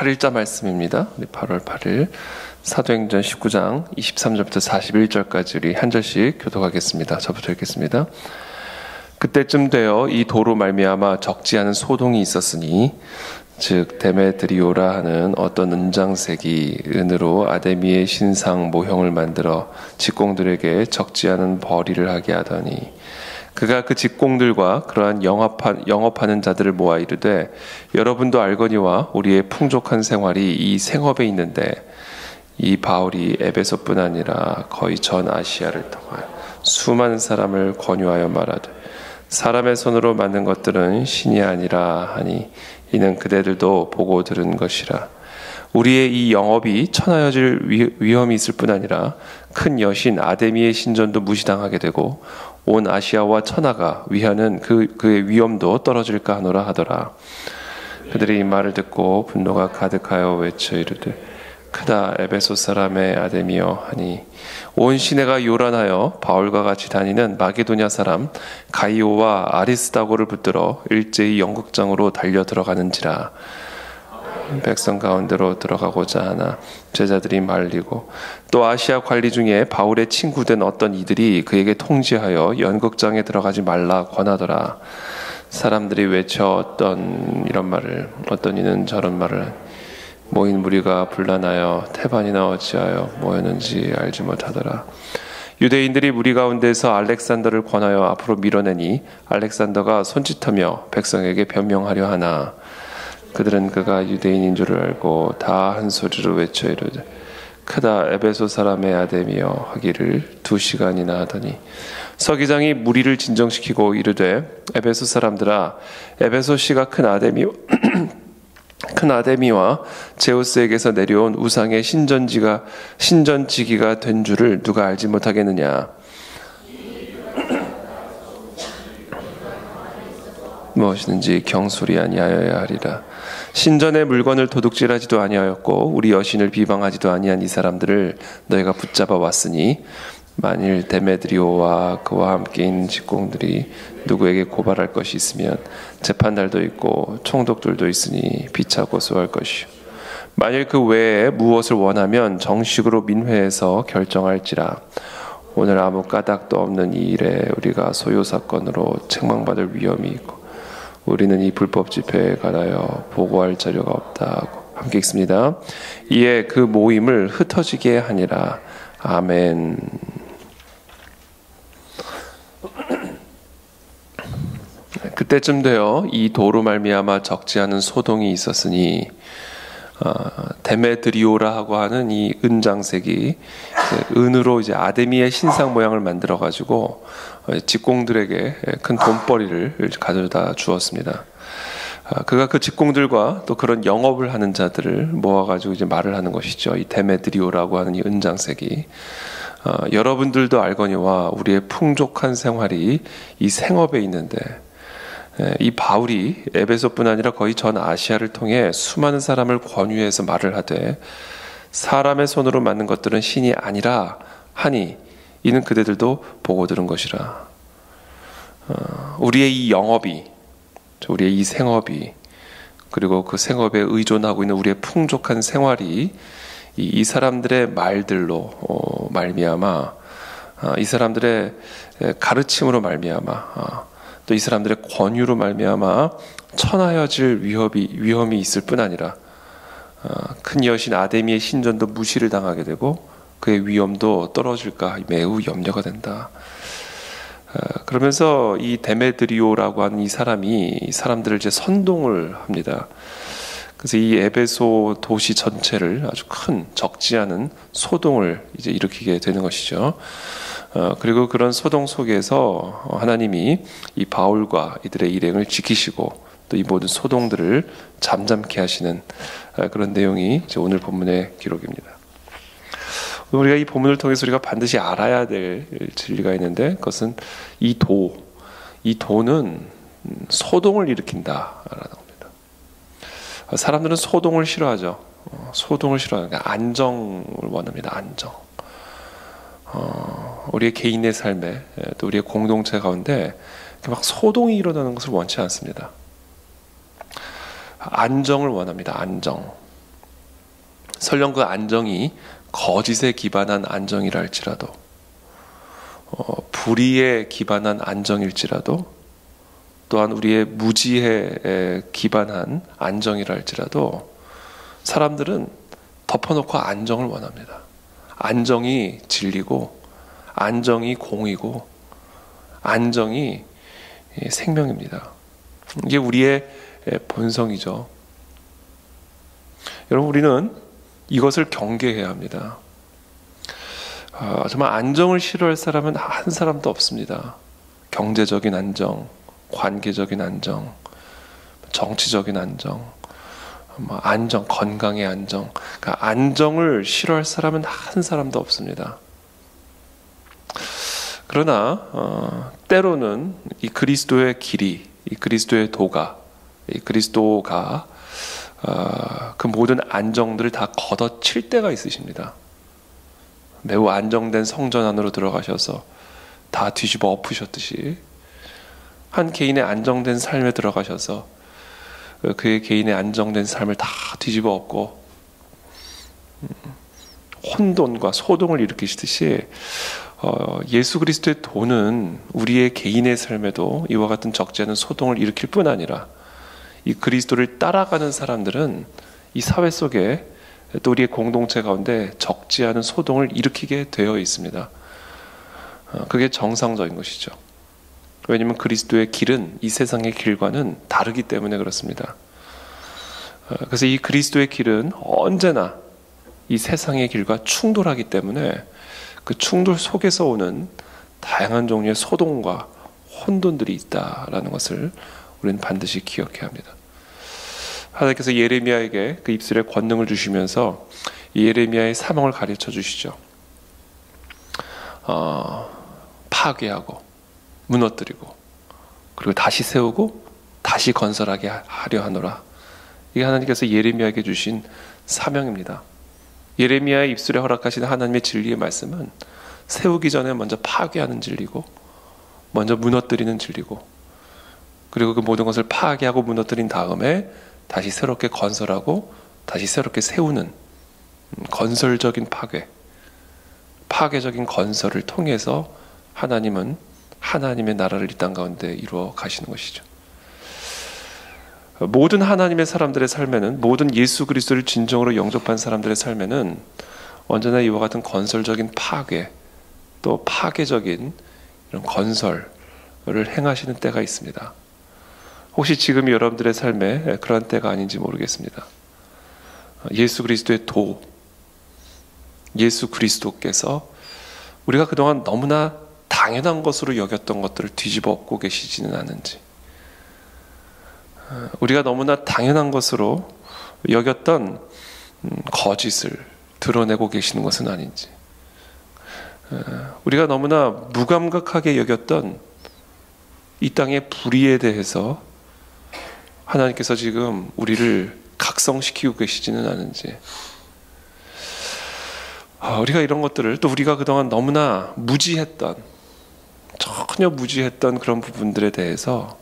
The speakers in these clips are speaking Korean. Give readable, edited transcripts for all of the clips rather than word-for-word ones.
8일자 말씀입니다. 우리 8월 8일 사도행전 19장 23절부터 41절까지 우리 한 절씩 교독하겠습니다. 저부터 읽겠습니다. 그때쯤 되어 이 도로 말미암아 적지 않은 소동이 있었으니 즉 데메드리오라 하는 어떤 은장색이 은으로 아데미의 신상 모형을 만들어 직공들에게 적지 않은 벌이를 하게 하더니 그가 그 직공들과 그러한 영업하는 자들을 모아 이르되 여러분도 알거니와 우리의 풍족한 생활이 이 생업에 있는데 이 바울이 에베소뿐 아니라 거의 전 아시아를 통하여 수많은 사람을 권유하여 말하되 사람의 손으로 만든 것들은 신이 아니라 하니 이는 그대들도 보고 들은 것이라. 우리의 이 영업이 천하여질 위험이 있을 뿐 아니라 큰 여신 아데미의 신전도 무시당하게 되고 온 아시아와 천하가 위하는 그의 위엄도 떨어질까 하노라 하더라. 그들이 이 말을 듣고 분노가 가득하여 외쳐 이르되 크다 에베소 사람의 아데미여 하니 온 시내가 요란하여 바울과 같이 다니는 마게도냐 사람 가이오와 아리스다고를 붙들어 일제히 연극장으로 달려 들어가는지라. 백성 가운데로 들어가고자 하나 제자들이 말리고 또 아시아 관리 중에 바울의 친구된 어떤 이들이 그에게 통지하여 연극장에 들어가지 말라 권하더라. 사람들이 외쳐 어떤 이런 말을 어떤 이는 저런 말을 모인 무리가 분란하여 태반이나 어찌하여 모였는지 알지 못하더라. 유대인들이 무리 가운데서 알렉산더를 권하여 앞으로 밀어내니 알렉산더가 손짓하며 백성에게 변명하려 하나 그들은 그가 유대인인 줄을 알고 다 한 소리로 외쳐 이르되 크다 에베소 사람의 아데미여 하기를 2시간이나 하더니 서기장이 무리를 진정시키고 이르되 에베소 사람들아 에베소시가 큰 아데미와 제우스에게서 내려온 우상의 신전지기가 된 줄을 누가 알지 못하겠느냐. 무엇이든지 경솔이 아니하여야 하리라. 신전의 물건을 도둑질하지도 아니하였고 우리 여신을 비방하지도 아니한 이 사람들을 너희가 붙잡아 왔으니 만일 데메드리오와 그와 함께 있는 직공들이 누구에게 고발할 것이 있으면 재판날도 있고 총독들도 있으니 피차 고소할 것이요 만일 그 외에 무엇을 원하면 정식으로 민회에서 결정할지라. 오늘 아무 까닭도 없는 이 일에 우리가 소요 사건으로 책망받을 위험이 있고 우리는 이 불법 집회에 관하여 보고할 자료가 없다 하고 함께 읽습니다. 이에 그 모임을 흩어지게 하니라. 아멘. 그때쯤 되어 이 도로 말미암아 적지 않은 소동이 있었으니 데메드리오라 하고 하는 이 은장색이 은으로 이제 아데미의 신상 모양을 만들어 가지고 직공들에게 큰 돈벌이를 가져다 주었습니다. 그가 그 직공들과 또 그런 영업을 하는 자들을 모아가지고 이제 말을 하는 것이죠. 이 데메드리오라고 하는 이 은장색이 여러분들도 알거니와 우리의 풍족한 생활이 이 생업에 있는데 이 바울이 에베소뿐 아니라 거의 전 아시아를 통해 수많은 사람을 권유해서 말을 하되 사람의 손으로 만든 것들은 신이 아니라 하니 이는 그대들도 보고 들은 것이라. 우리의 이 영업이 우리의 이 생업이 그리고 그 생업에 의존하고 있는 우리의 풍족한 생활이 이 사람들의 말들로 말미암아 이 사람들의 가르침으로 말미암아 또 이 사람들의 권유로 말미암아 천하여질 위험이 있을 뿐 아니라 큰 여신 아데미의 신전도 무시를 당하게 되고 그의 위엄도 떨어질까 매우 염려가 된다. 그러면서 이 데메드리오라고 하는 이 사람들을 이제 선동을 합니다. 그래서 이 에베소 도시 전체를 아주 큰 적지 않은 소동을 이제 일으키게 되는 것이죠. 그리고 그런 소동 속에서 하나님이 이 바울과 이들의 일행을 지키시고 또 이 모든 소동들을 잠잠케 하시는 그런 내용이 이제 오늘 본문의 기록입니다. 우리가 이 본문을 통해서 우리가 반드시 알아야 될 진리가 있는데 그것은 이 도는 소동을 일으킨다라는 겁니다. 사람들은 소동을 싫어하죠. 소동을 싫어하는 게 안정을 원합니다. 안정. 우리의 개인의 삶에 또 우리의 공동체 가운데 막 소동이 일어나는 것을 원치 않습니다. 안정을 원합니다. 안정. 설령 그 안정이 거짓에 기반한 안정이라 할지라도, 불의에 기반한 안정일지라도, 또한 우리의 무지에 기반한 안정이라 할지라도 사람들은 덮어놓고 안정을 원합니다. 안정이 진리고, 안정이 공이고, 안정이 생명입니다. 이게 우리의 본성이죠. 여러분, 우리는 이것을 경계해야 합니다. 정말 안정을 싫어할 사람은 한 사람도 없습니다. 경제적인 안정, 관계적인 안정, 정치적인 안정, 안정, 건강의 안정. 그러니까 안정을 싫어할 사람은 한 사람도 없습니다. 그러나 때로는 이 그리스도의 길이, 이 그리스도의 도가, 이 그리스도가 그 모든 안정들을 다 걷어칠 때가 있으십니다. 매우 안정된 성전 안으로 들어가셔서 다 뒤집어 엎으셨듯이 한 개인의 안정된 삶에 들어가셔서 그의 개인의 안정된 삶을 다 뒤집어 엎고 혼돈과 소동을 일으키시듯이 예수 그리스도의 도는 우리의 개인의 삶에도 이와 같은 적지 않은 소동을 일으킬 뿐 아니라 이 그리스도를 따라가는 사람들은 이 사회 속에 또 우리의 공동체 가운데 적지 않은 소동을 일으키게 되어 있습니다. 그게 정상적인 것이죠. 왜냐하면 그리스도의 길은 이 세상의 길과는 다르기 때문에 그렇습니다. 그래서 이 그리스도의 길은 언제나 이 세상의 길과 충돌하기 때문에 그 충돌 속에서 오는 다양한 종류의 소동과 혼돈들이 있다라는 것을 우리는 반드시 기억해야 합니다. 하나님께서 예레미야에게 그 입술에 권능을 주시면서 이 예레미야의 사명을 가르쳐 주시죠. 파괴하고 무너뜨리고 그리고 다시 세우고 다시 건설하게 하려 하노라. 이게 하나님께서 예레미야에게 주신 사명입니다. 예레미야의 입술에 허락하신 하나님의 진리의 말씀은 세우기 전에 먼저 파괴하는 진리고 먼저 무너뜨리는 진리고 그리고 그 모든 것을 파괴하고 무너뜨린 다음에 다시 새롭게 건설하고 다시 새롭게 세우는 건설적인 파괴적인 건설을 통해서 하나님은 하나님의 나라를 이 땅 가운데 이루어 가시는 것이죠. 모든 하나님의 사람들의 삶에는, 모든 예수 그리스도를 진정으로 영접한 사람들의 삶에는 언제나 이와 같은 건설적인 파괴, 또 파괴적인 이런 건설을 행하시는 때가 있습니다. 혹시 지금 여러분들의 삶에 그런 때가 아닌지 모르겠습니다. 예수 그리스도의 도, 예수 그리스도께서 우리가 그동안 너무나 당연한 것으로 여겼던 것들을 뒤집어 엎고 계시지는 않은지, 우리가 너무나 당연한 것으로 여겼던 거짓을 드러내고 계시는 것은 아닌지, 우리가 너무나 무감각하게 여겼던 이 땅의 불의에 대해서 하나님께서 지금 우리를 각성시키고 계시지는 않은지, 우리가 이런 것들을 또 우리가 그동안 너무나 전혀 무지했던 그런 부분들에 대해서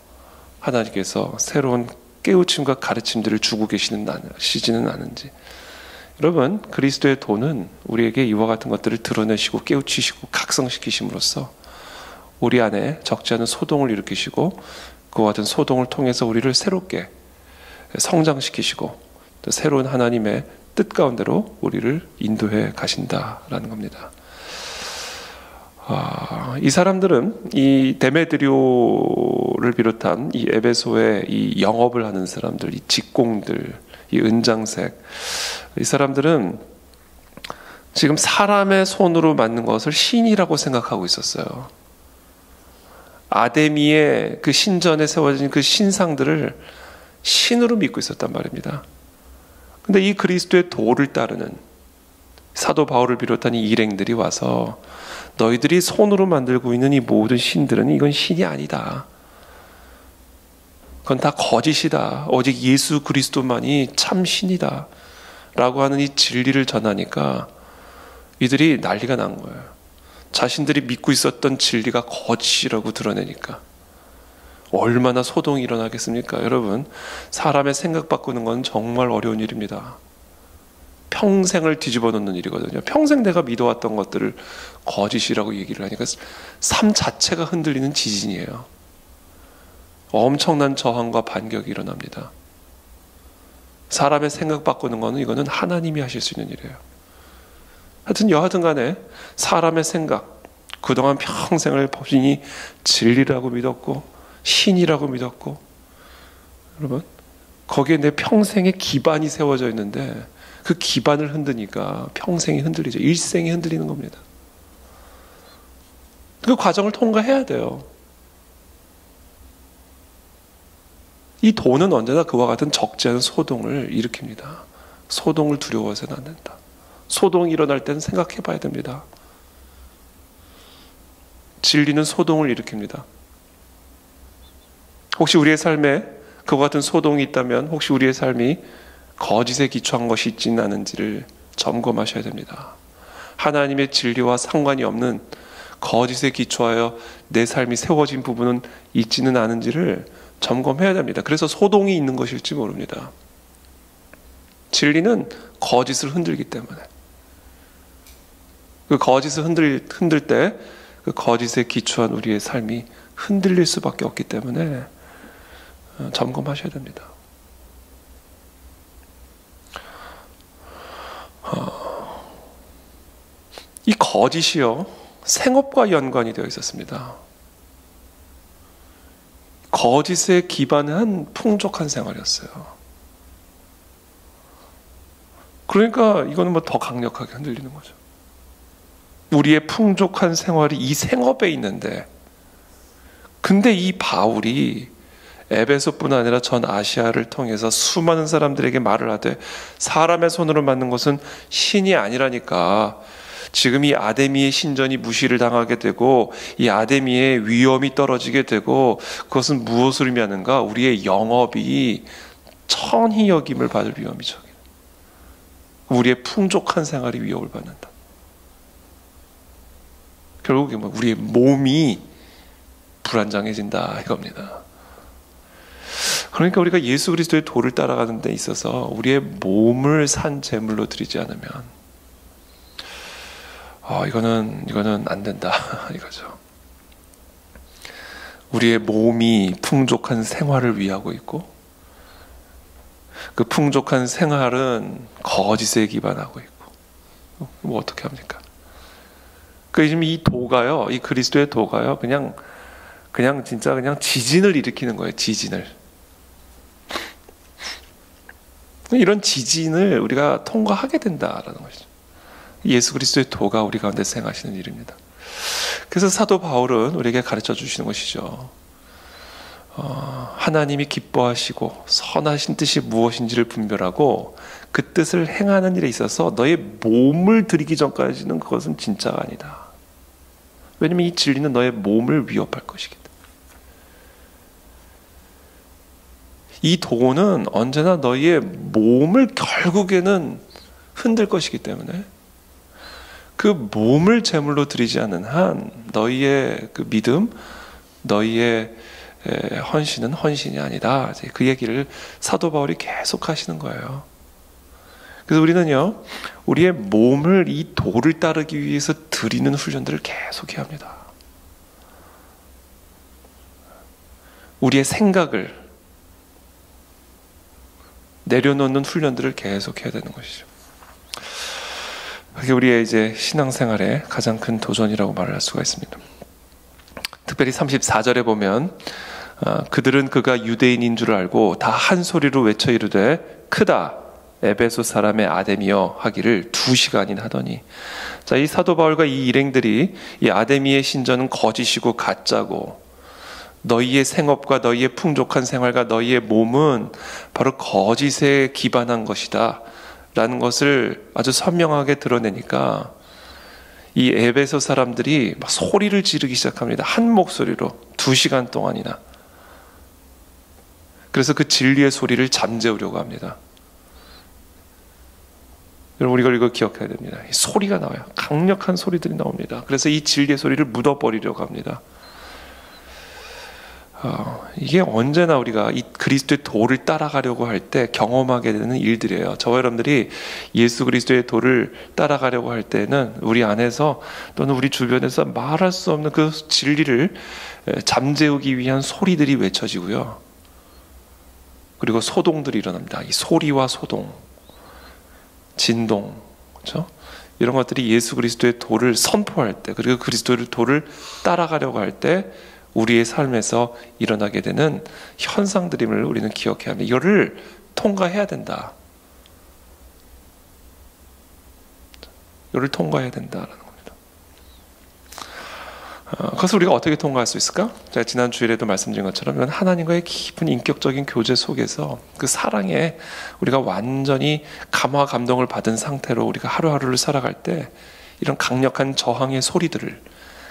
하나님께서 새로운 깨우침과 가르침들을 주고 계시지는 않은지, 여러분, 그리스도의 도는 우리에게 이와 같은 것들을 드러내시고 깨우치시고 각성시키심으로써 우리 안에 적지 않은 소동을 일으키시고 그와 같은 소동을 통해서 우리를 새롭게 성장시키시고 또 새로운 하나님의 뜻 가운데로 우리를 인도해 가신다라는 겁니다. 이 사람들은 이 데메드리오를 비롯한 이 에베소의 이 영업을 하는 사람들, 이 직공들, 이 은장색, 이 사람들은 지금 사람의 손으로 만든 것을 신이라고 생각하고 있었어요. 아데미의 그 신전에 세워진 그 신상들을 신으로 믿고 있었단 말입니다. 근데 이 그리스도의 도를 따르는 사도 바울을 비롯한 이 일행들이 와서 너희들이 손으로 만들고 있는 이 모든 신들은 이건 신이 아니다. 그건 다 거짓이다. 오직 예수 그리스도만이 참 신이다. 라고 하는 이 진리를 전하니까 이들이 난리가 난 거예요. 자신들이 믿고 있었던 진리가 거짓이라고 드러내니까. 얼마나 소동이 일어나겠습니까? 여러분, 사람의 생각 바꾸는 건 정말 어려운 일입니다. 평생을 뒤집어 놓는 일이거든요. 평생 내가 믿어왔던 것들을 거짓이라고 얘기를 하니까 삶 자체가 흔들리는 지진이에요. 엄청난 저항과 반격이 일어납니다. 사람의 생각 바꾸는 거는 이거는 하나님이 하실 수 있는 일이에요. 하여튼 여하튼 간에 사람의 생각, 그동안 평생을 본인이 진리라고 믿었고 신이라고 믿었고, 여러분 거기에 내 평생의 기반이 세워져 있는데 그 기반을 흔드니까 평생이 흔들리죠. 일생이 흔들리는 겁니다. 그 과정을 통과해야 돼요. 이 돈은 언제나 그와 같은 적지 않은 소동을 일으킵니다. 소동을 두려워해서는 안 된다. 소동이 일어날 때는 생각해 봐야 됩니다. 진리는 소동을 일으킵니다. 혹시 우리의 삶에 그와 같은 소동이 있다면 혹시 우리의 삶이 거짓에 기초한 것이 있지는 않은지를 점검하셔야 됩니다. 하나님의 진리와 상관이 없는 거짓에 기초하여 내 삶이 세워진 부분은 있지는 않은지를 점검해야 됩니다. 그래서 소동이 있는 것일지 모릅니다. 진리는 거짓을 흔들기 때문에, 그 거짓을 흔들 때 그 거짓에 기초한 우리의 삶이 흔들릴 수밖에 없기 때문에 점검하셔야 됩니다. 이 거짓이요, 생업과 연관이 되어 있었습니다. 거짓에 기반한 풍족한 생활이었어요. 그러니까 이거는 뭐 더 강력하게 흔들리는 거죠. 우리의 풍족한 생활이 이 생업에 있는데, 근데 이 바울이 에베소뿐 아니라 전 아시아를 통해서 수많은 사람들에게 말을 하되 사람의 손으로 만든 것은 신이 아니라니까, 지금 이 아데미의 신전이 무시를 당하게 되고 이 아데미의 위엄이 떨어지게 되고, 그것은 무엇을 의미하는가? 우리의 영업이 천히 여김을 받을 위험이죠. 우리의 풍족한 생활이 위협을 받는다. 결국에 뭐 우리의 몸이 불안정해진다 이겁니다. 그러니까 우리가 예수 그리스도의 도를 따라가는 데 있어서 우리의 몸을 산 제물로 드리지 않으면 이거는 안 된다 이거죠. 우리의 몸이 풍족한 생활을 위하고 있고, 그 풍족한 생활은 거짓에 기반하고 있고, 뭐 어떻게 합니까? 지금 이 도가요, 이 그리스도의 도가요, 그냥 진짜 그냥 지진을 일으키는 거예요. 지진을. 이런 지진을 우리가 통과하게 된다라는 것이죠. 예수 그리스도의 도가 우리 가운데 생하시는 일입니다. 그래서 사도 바울은 우리에게 가르쳐 주시는 것이죠. 하나님이 기뻐하시고 선하신 뜻이 무엇인지를 분별하고 그 뜻을 행하는 일에 있어서 너의 몸을 드리기 전까지는 그것은 진짜가 아니다. 왜냐하면 이 진리는 너의 몸을 위협할 것이기 때문에. 이 도는 언제나 너희의 몸을 결국에는 흔들 것이기 때문에 그 몸을 제물로 드리지 않는 한 너희의 그 믿음, 너희의 헌신은 헌신이 아니다. 그 얘기를 사도 바울이 계속 하시는 거예요. 그래서 우리는요, 우리의 몸을 이 도를 따르기 위해서 드리는 훈련들을 계속 해야 합니다. 우리의 생각을 내려놓는 훈련들을 계속 해야 되는 것이죠. 그게 우리의 이제 신앙생활의 가장 큰 도전이라고 말을 할 수가 있습니다. 특별히 34절에 보면 그들은 그가 유대인인 줄 알고 다 한 소리로 외쳐 이르되 크다 에베소 사람의 아데미여 하기를 2시간이나 하더니, 자, 이 사도 바울과 이 일행들이 이 아데미의 신전은 거짓이고 가짜고 너희의 생업과 너희의 풍족한 생활과 너희의 몸은 바로 거짓에 기반한 것이다 라는 것을 아주 선명하게 드러내니까 이 에베소 사람들이 막 소리를 지르기 시작합니다. 한 목소리로 2시간 동안이나. 그래서 그 진리의 소리를 잠재우려고 합니다. 여러분, 우리가 이거 기억해야 됩니다. 이 소리가 나와요. 강력한 소리들이 나옵니다. 그래서 이 진리의 소리를 묻어버리려고 합니다. 이게 언제나 우리가 이 그리스도의 도를 따라가려고 할 때 경험하게 되는 일들이에요. 저와 여러분들이 예수 그리스도의 도를 따라가려고 할 때는 우리 안에서 또는 우리 주변에서 말할 수 없는 그 진리를 잠재우기 위한 소리들이 외쳐지고요. 그리고 소동들이 일어납니다. 이 소리와 소동, 진동, 그렇죠? 이런 것들이 예수 그리스도의 도를 선포할 때, 그리고 그리스도의 도를 따라가려고 할 때 우리의 삶에서 일어나게 되는 현상들임을 우리는 기억해야 합니다. 이거를 통과해야 된다. 이거를 통과해야 된다라는 겁니다. 그래서 우리가 어떻게 통과할 수 있을까? 제가 지난 주일에도 말씀드린 것처럼 이건 하나님과의 깊은 인격적인 교제 속에서 그 사랑에 우리가 완전히 감화 감동을 받은 상태로 우리가 하루하루를 살아갈 때 이런 강력한 저항의 소리들을,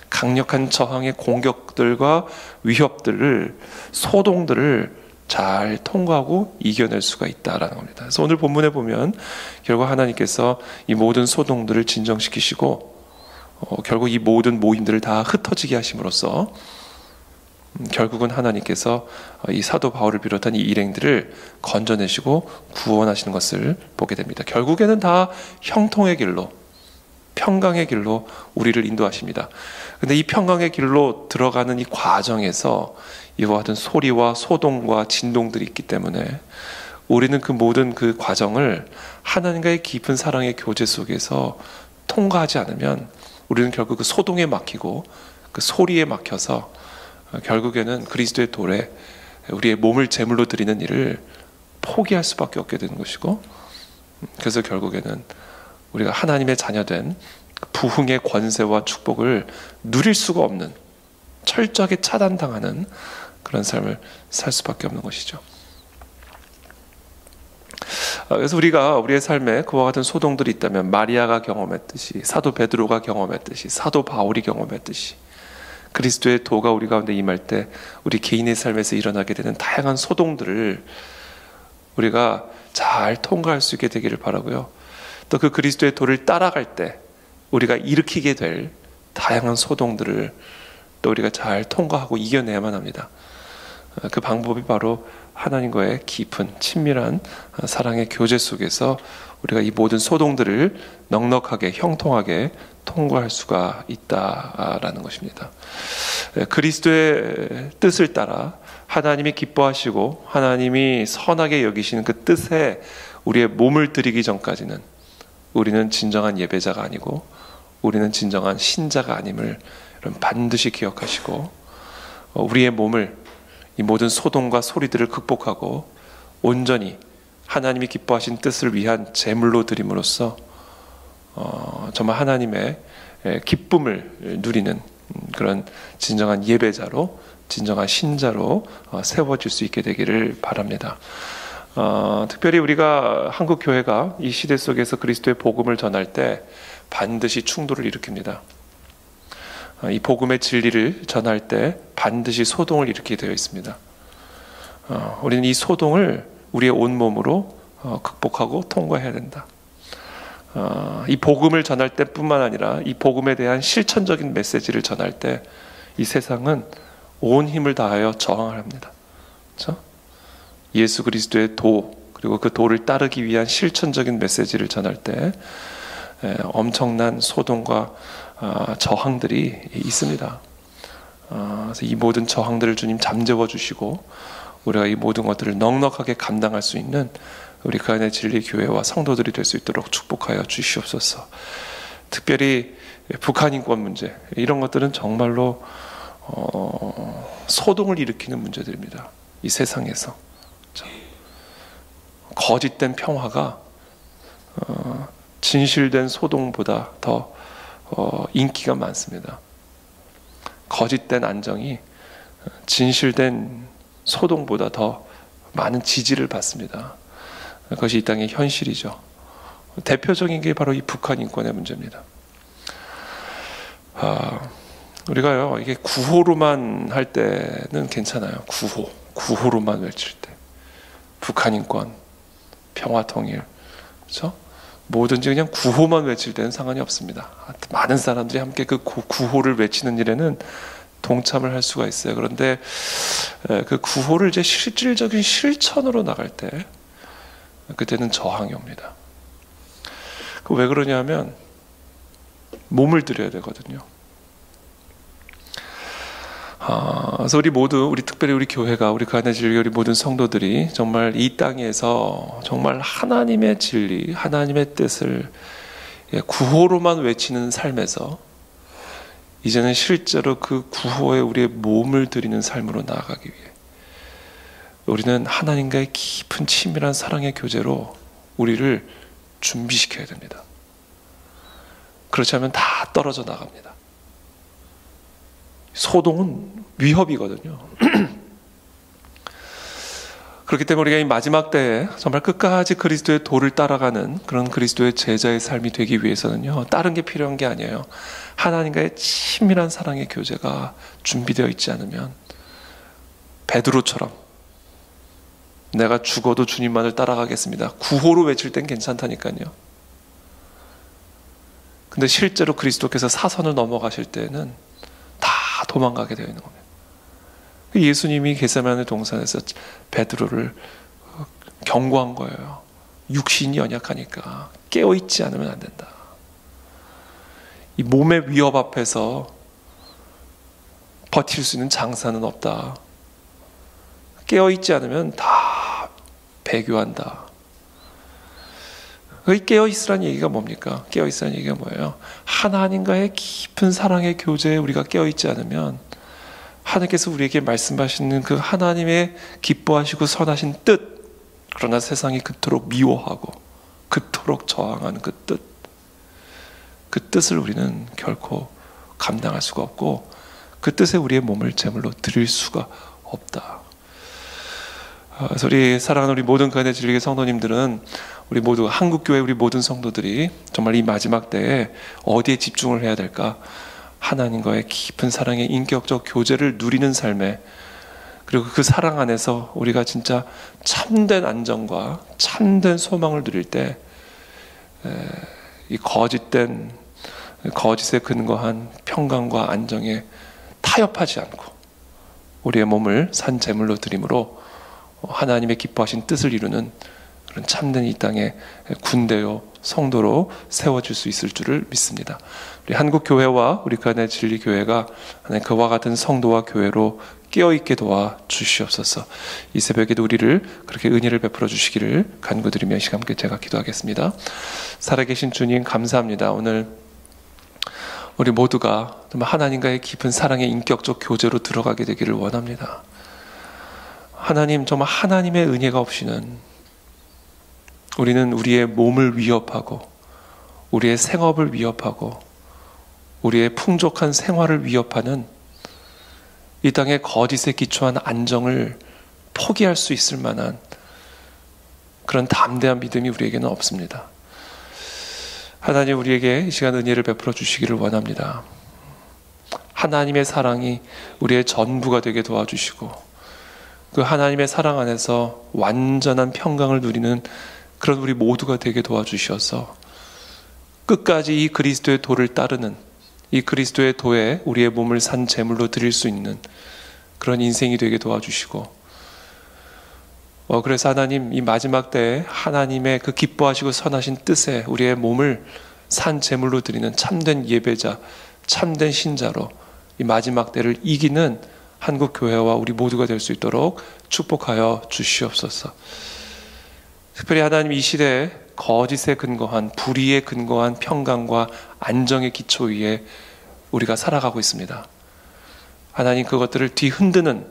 강력한 저항의 공격들과 위협들을, 소동들을 잘 통과하고 이겨낼 수가 있다라는 겁니다. 그래서 오늘 본문에 보면 결국 하나님께서 이 모든 소동들을 진정시키시고 결국 이 모든 모임들을 다 흩어지게 하심으로써 결국은 하나님께서 이 사도 바울을 비롯한 이 일행들을 건져내시고 구원하시는 것을 보게 됩니다. 결국에는 다 형통의 길로, 평강의 길로 우리를 인도하십니다. 근데 이 평강의 길로 들어가는 이 과정에서 이와 같은 소리와 소동과 진동들이 있기 때문에 우리는 그 모든 그 과정을 하나님과의 깊은 사랑의 교제 속에서 통과하지 않으면 우리는 결국 그 소동에 막히고 그 소리에 막혀서 결국에는 그리스도의 돌에 우리의 몸을 제물로 드리는 일을 포기할 수밖에 없게 되는 것이고, 그래서 결국에는 우리가 하나님의 자녀된 부흥의 권세와 축복을 누릴 수가 없는, 철저하게 차단당하는 그런 삶을 살 수밖에 없는 것이죠. 그래서 우리가 우리의 삶에 그와 같은 소동들이 있다면 마리아가 경험했듯이, 사도 베드로가 경험했듯이, 사도 바울이 경험했듯이 그리스도의 도가 우리 가운데 임할 때 우리 개인의 삶에서 일어나게 되는 다양한 소동들을 우리가 잘 통과할 수 있게 되기를 바라고요. 또 그 그리스도의 도를 따라갈 때 우리가 일으키게 될 다양한 소동들을 또 우리가 잘 통과하고 이겨내야만 합니다. 그 방법이 바로 하나님과의 깊은 친밀한 사랑의 교제 속에서 우리가 이 모든 소동들을 넉넉하게 형통하게 통과할 수가 있다라는 것입니다. 그리스도의 뜻을 따라 하나님이 기뻐하시고 하나님이 선하게 여기시는 그 뜻에 우리의 몸을 드리기 전까지는 우리는 진정한 예배자가 아니고 우리는 진정한 신자가 아님을 반드시 기억하시고, 우리의 몸을 이 모든 소동과 소리들을 극복하고 온전히 하나님이 기뻐하신 뜻을 위한 제물로 드림으로써 정말 하나님의 기쁨을 누리는 그런 진정한 예배자로, 진정한 신자로 세워질 수 있게 되기를 바랍니다. 특별히 우리가 한국 교회가 이 시대 속에서 그리스도의 복음을 전할 때 반드시 충돌을 일으킵니다. 이 복음의 진리를 전할 때 반드시 소동을 일으키게 되어 있습니다. 우리는 이 소동을 우리의 온몸으로 극복하고 통과해야 된다. 이 복음을 전할 때뿐만 아니라 이 복음에 대한 실천적인 메시지를 전할 때 이 세상은 온 힘을 다하여 저항을 합니다. 그렇죠? 예수 그리스도의 도, 그리고 그 도를 따르기 위한 실천적인 메시지를 전할 때 엄청난 소동과 저항들이 있습니다. 그래서 이 모든 저항들을 주님 잠재워 주시고 우리가 이 모든 것들을 넉넉하게 감당할 수 있는 우리 그 안의 진리 교회와 성도들이 될 수 있도록 축복하여 주시옵소서. 특별히 북한 인권 문제, 이런 것들은 정말로 소동을 일으키는 문제들입니다. 이 세상에서 거짓된 평화가 진실된 소동보다 더 인기가 많습니다. 거짓된 안정이 진실된 소동보다 더 많은 지지를 받습니다. 그것이 이 땅의 현실이죠. 대표적인 게 바로 이 북한 인권의 문제입니다. 우리가요, 이게 구호로만 할 때는 괜찮아요. 구호로만 외칠 때. 북한 인권, 평화 통일, 그렇죠? 뭐든지 그냥 구호만 외칠 때는 상관이 없습니다. 많은 사람들이 함께 그 구호를 외치는 일에는 동참을 할 수가 있어요. 그런데 그 구호를 이제 실질적인 실천으로 나갈 때 그때는 저항이 옵니다. 왜 그러냐면 몸을 들여야 되거든요. 그래서 우리 특별히 우리 교회가, 우리 가난의 진리, 우리 모든 성도들이 정말 이 땅에서 정말 하나님의 진리, 하나님의 뜻을 구호로만 외치는 삶에서 이제는 실제로 그 구호에 우리의 몸을 들이는 삶으로 나아가기 위해 우리는 하나님과의 깊은 친밀한 사랑의 교제로 우리를 준비시켜야 됩니다. 그렇지 않으면 다 떨어져 나갑니다. 소동은 위협이거든요. 그렇기 때문에 우리가 이 마지막 때에 정말 끝까지 그리스도의 도를 따라가는 그런 그리스도의 제자의 삶이 되기 위해서는요, 다른 게 필요한 게 아니에요. 하나님과의 친밀한 사랑의 교제가 준비되어 있지 않으면 베드로처럼 내가 죽어도 주님만을 따라가겠습니다, 구호로 외칠 땐 괜찮다니까요. 근데 실제로 그리스도께서 사선을 넘어가실 때는 다 도망가게 되어 있는 겁니다. 예수님이 겟세마네 동산에서 베드로를 경고한 거예요. 육신이 연약하니까 깨어있지 않으면 안 된다. 이 몸의 위협 앞에서 버틸 수 있는 장사는 없다. 깨어있지 않으면 다 배교한다. 이 깨어있으라는 얘기가 뭡니까? 깨어있으라는 얘기가 뭐예요? 하나님과의 깊은 사랑의 교제에 우리가 깨어있지 않으면 하나님께서 우리에게 말씀하시는 그 하나님의 기뻐하시고 선하신 뜻, 그러나 세상이 그토록 미워하고 그토록 저항하는 그 뜻, 그 뜻을 우리는 결코 감당할 수가 없고 그 뜻에 우리의 몸을 제물로 드릴 수가 없다. 그래서 우리 사랑하는 우리 모든 가난의 진리의 성도님들은, 우리 모두 한국교회 우리 모든 성도들이 정말 이 마지막 때에 어디에 집중을 해야 될까? 하나님과의 깊은 사랑의 인격적 교제를 누리는 삶에, 그리고 그 사랑 안에서 우리가 진짜 참된 안정과 참된 소망을 누릴 때 이 거짓에 근거한 평강과 안정에 타협하지 않고 우리의 몸을 산 제물로 드림으로 하나님의 기뻐하신 뜻을 이루는 그런 참된 이 땅의 군대요 성도로 세워질 수 있을 줄을 믿습니다. 우리 한국교회와 우리 가난의 진리 교회가 그와 같은 성도와 교회로 깨어있게 도와 주시옵소서. 이 새벽에도 우리를 그렇게 은혜를 베풀어 주시기를 간구드리며 시간 함께 제가 기도하겠습니다. 살아계신 주님 감사합니다. 오늘 우리 모두가 정말 하나님과의 깊은 사랑의 인격적 교제로 들어가게 되기를 원합니다. 하나님, 정말 하나님의 은혜가 없이는 우리는 우리의 몸을 위협하고 우리의 생업을 위협하고 우리의 풍족한 생활을 위협하는 이 땅의 거짓에 기초한 안정을 포기할 수 있을 만한 그런 담대한 믿음이 우리에게는 없습니다. 하나님, 우리에게 이 시간 은혜를 베풀어 주시기를 원합니다. 하나님의 사랑이 우리의 전부가 되게 도와주시고 그 하나님의 사랑 안에서 완전한 평강을 누리는 그런 우리 모두가 되게 도와주셔서 끝까지 이 그리스도의 도를 따르는, 이 그리스도의 도에 우리의 몸을 산 제물로 드릴 수 있는 그런 인생이 되게 도와주시고, 그래서 하나님, 이 마지막 때에 하나님의 그 기뻐하시고 선하신 뜻에 우리의 몸을 산 제물로 드리는 참된 예배자, 참된 신자로 이 마지막 때를 이기는 한국교회와 우리 모두가 될 수 있도록 축복하여 주시옵소서. 특별히 하나님, 이 시대에 거짓에 근거한, 불의에 근거한 평강과 안정의 기초 위에 우리가 살아가고 있습니다. 하나님, 그것들을 뒤흔드는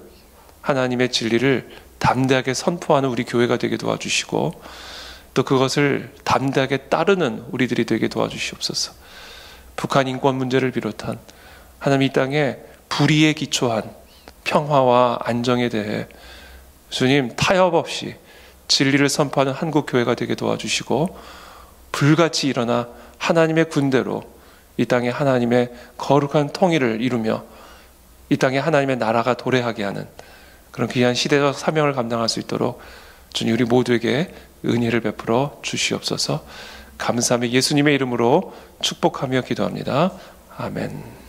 하나님의 진리를 담대하게 선포하는 우리 교회가 되게 도와주시고 또 그것을 담대하게 따르는 우리들이 되게 도와주시옵소서. 북한 인권 문제를 비롯한 하나님, 이 땅에 불의에 기초한 평화와 안정에 대해 주님 타협 없이 진리를 선포하는 한국교회가 되게 도와주시고 불같이 일어나 하나님의 군대로 이 땅에 하나님의 거룩한 통일을 이루며 이 땅에 하나님의 나라가 도래하게 하는 그런 귀한 시대적 사명을 감당할 수 있도록 주님, 우리 모두에게 은혜를 베풀어 주시옵소서. 감사하며 예수님의 이름으로 축복하며 기도합니다. 아멘.